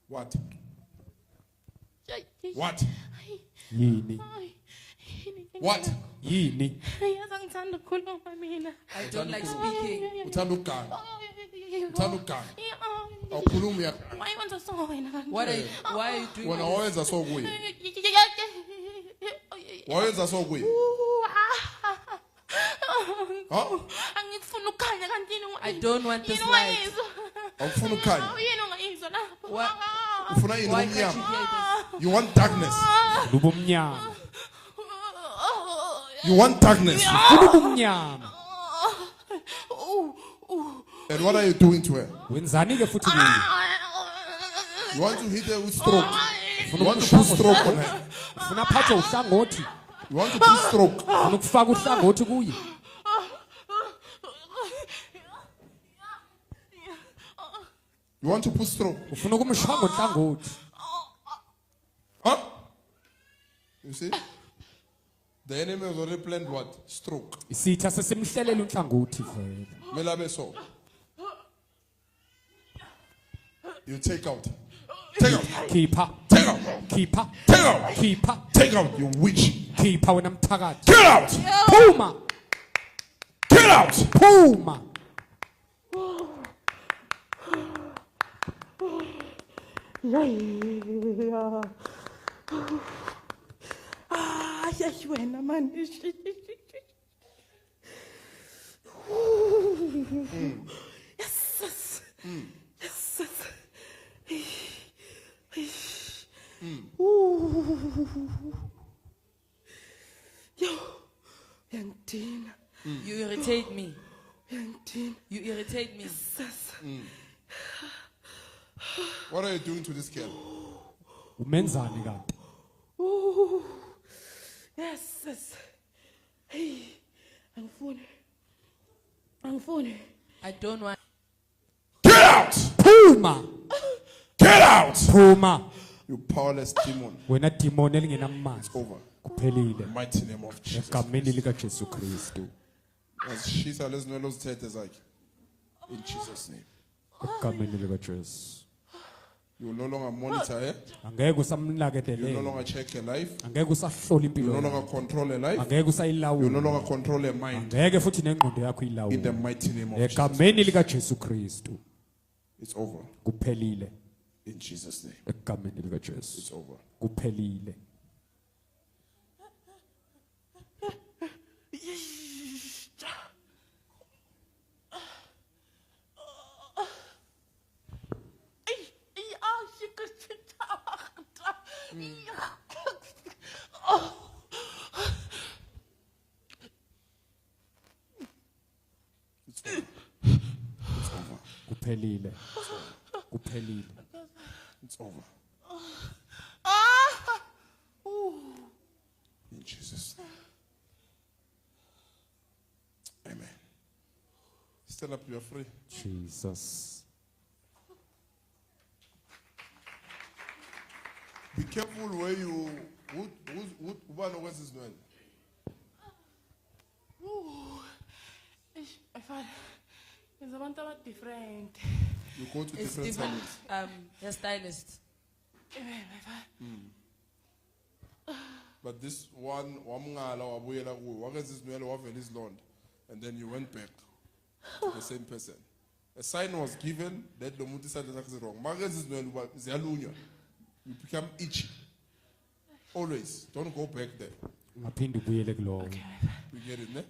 What? What? Yini? What? Yini? I don't like speaking. Uthanda ukuganga. Uthanda ukuganga. Awukhulumi ya. Why are you doing Wena this? wawenza so kuye. Wawenza so kuye. Huh? I don't want this light. Awufuna ukukhanya. Ufuna yini Why can't you ubumnyama? hear this? You want darkness. Lubumnyama. You want darkness. Lubumnyama. And what are you doing to her? Wenzani ke futhi kuyo? You want to hit her with stroke. You want to put stroke on her. Ufuna phathe uhlangothi. You want to put stroke. Ufuna ukufaka uhlangothi kuye. You want to put stroke. Ufuna ukumshaya ngohlangothi. Huh? You see? The enemy has already planned what? Stroke. Isitha sesimhlelela unhlangothi vele. Mela beso. You take out. Take out. Khipha. Take out. Khipha. Take out. Khipha. Take out, you witch. Khipha wena mthakathi. Get out. Phuma. Get out. Phuma. Yes, wena man. Yes. Yo, Yantina. You irritate me. Yantina. You irritate me. What are you doing to this girl? Umenzani kanti? Yes. Hey, angifuni. I don't want. Get out. Phuma. Get out. Phuma. You powerless demon. Wena demon elingenamandla. It's over. Kuphelile. Mighty name of Jesus. Egameni lika Jesu Kristu. Shisa lezinwele ozithethe zakhe. In Jesus' name. Egameni lika Jesu. You will no longer monitor her. Angeke You will no usamnakekelele. longer check her life. Angeke usahlola You impilo will no yakhe. longer control her life. Angeke You will no usayilawula. longer control her mind. Angeke futhi nengqondo yakho In the ilawula. mighty name of Jesus. Egameni lika Jesu Kristu. It's over. Kuphelile. In Jesus' name. Egameni lika Jesu. It's over. Kuphelile. It's over. It's over. Kuphelile. Kuphelile. It's over. In Jesus' name. Amen. Stand up, you are free. Jesus. Be careful where you ubani okwenza izinwele. There's abantu different. You go to It's different different. salons. Hairstylist. But this one wamngala wabuyela kuwe wakenza izinwele wavela izilonda and then you went back to the same person. A sign was given that lo muntu isandla sakhe is wrong. Makenza izinwele uba ziyalunywa. You become itchy. Always. Don't go back there. Ngaphinde ubuyele kulowo. You get it, ne?